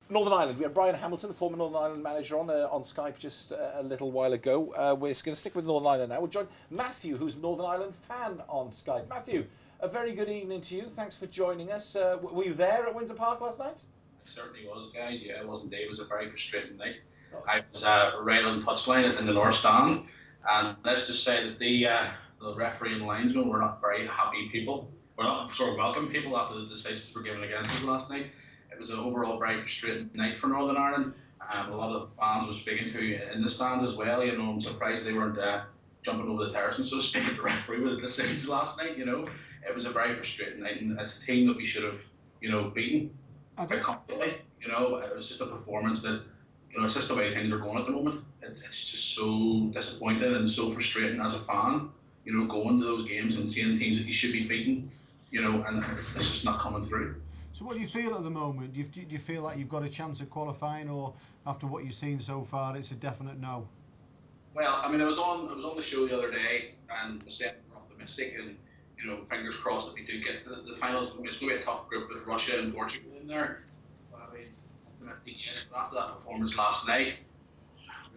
Northern Ireland. We had Brian Hamilton, the former Northern Ireland manager, on Skype just a little while ago. We're going to stick with Northern Ireland now. We'll join Matthew, who's a Northern Ireland fan, on Skype. Matthew, a very good evening to you. Thanks for joining us. Were you there at Windsor Park last night? I certainly was, guys. Yeah, it wasn't. It was a very frustrating night. Oh. I was right on the touchline in the North Stand, and let's just say that the referee and linesmen were not very happy people. We're not sort of welcome people after the decisions were given against us last night. It was an overall very frustrating night for Northern Ireland. A lot of fans I was speaking to in the stand as well. You know, I'm surprised they weren't jumping over the terrace and so to speak at the referee with the decisions last night. You know, it was a very frustrating night, and it's a team that we should have, you know, beaten quite comfortably. You know, it was just a performance that, you know, it's just the way things are going at the moment. It's just so disappointing and so frustrating as a fan. You know, going to those games and seeing teams that you should be beating, you know, and it's just not coming through. So what do you feel at the moment? Do you feel like you've got a chance of qualifying, or after what you've seen so far, it's a definite no? Well, I mean, I was on the show the other day and was saying we're optimistic and, you know, fingers crossed that we do get the finals. I mean, it's going to be a tough group with Russia and Portugal in there. But I mean, optimistic, yes. But after that performance last night,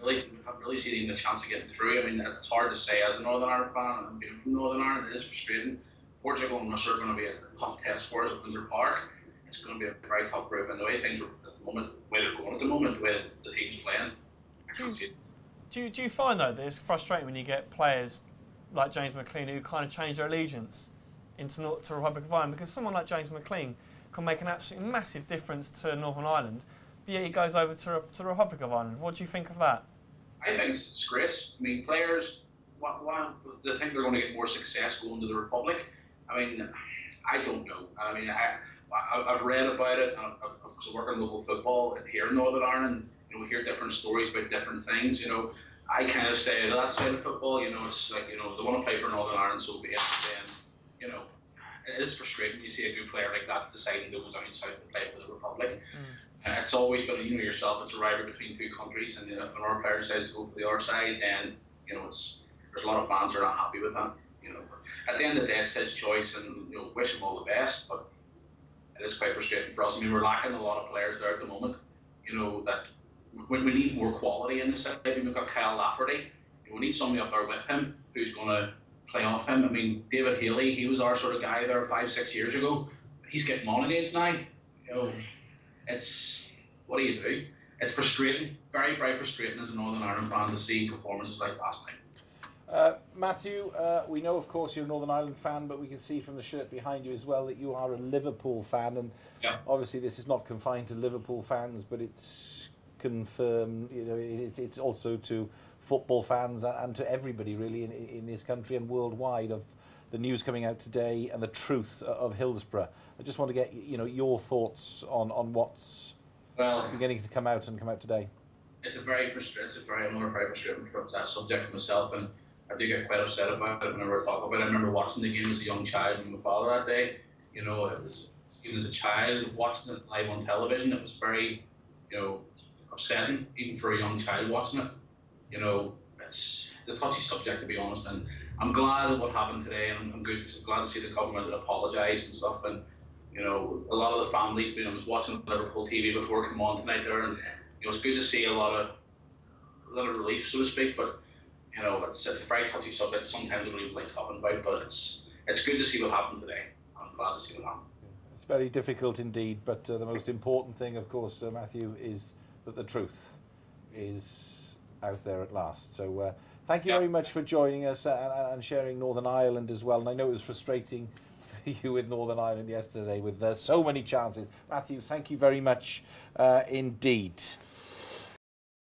we haven't really seen even a chance of getting through. I mean, it's hard to say as a Northern Ireland fan, and being from Northern Ireland, it is frustrating. Portugal and Russia are going to be a tough test for us at Windsor Park. It's going to be a very tough group, and the way things are at the moment, the way they're going at the moment, the way the team's playing, I can't see it. Do you find though that it's frustrating when you get players like James McLean who kind of change their allegiance to Republic of Ireland? Because someone like James McLean can make an absolutely massive difference to Northern Ireland, but yet he goes over to the Republic of Ireland. What do you think of that? I think it's a disgrace. I mean, players, they think they're going to get more success going to the Republic. I mean, I don't know. I mean, I've read about it, and I've worked in local football here in Northern Ireland. You know, we hear different stories about different things. You know, I kind of say that side of football, you know, it's like, you know, they want to play for Northern Ireland, so be it. Then, you know, it is frustrating. You see a good player like that deciding to go down south and play for the Republic. It's always going to, you know yourself, it's a rivalry between two countries, and when our player decides to go for the other side, then, you know, there's a lot of fans who are not happy with that. You know, but at the end of the day, it's his choice, and, you know, wish him all the best. But it is quite frustrating for us. I mean, we're lacking a lot of players there at the moment. You know, that we need more quality in the side. We've got Kyle Lafferty. We need somebody up there with him who's going to play off him. I mean, David Haley, he was our sort of guy there 5-6 years ago. He's getting money now. You know, it's, what do you do? It's frustrating, very, very frustrating as a Northern Ireland fan to see performances like last night. Matthew, we know, of course, you're a Northern Ireland fan, but we can see from the shirt behind you as well that you are a Liverpool fan, and obviously this is not confined to Liverpool fans, but it's confirmed, you know, it's also to football fans and to everybody really in this country and worldwide, of the news coming out today and the truth of Hillsborough. I just want to get, you know, your thoughts on what's beginning to come out today. It's another very frustrating subject myself, and I do get quite upset about it whenever I talk about it. I remember watching the game as a young child with my father that day. You know, it was, even as a child, watching it live on television, it was very, you know, upsetting, even for a young child watching it. You know, it's a touchy subject, to be honest, and I'm glad at what happened today, and I'm good, because I'm glad to see the government apologise and stuff, and, you know, a lot of the families, you know, I was watching Liverpool TV before it came on tonight there, and, you know, it's good to see a lot of relief, so to speak, but, you know, it's a very touchy subject. Sometimes I don't even like talking about, but it's good to see what happened today. I'm glad to see what happened. It's very difficult indeed, but the most important thing, of course, Matthew, is that the truth is out there at last. So thank you very much for joining us and sharing Northern Ireland as well. And I know it was frustrating for you with Northern Ireland yesterday with so many chances. Matthew, thank you very much indeed.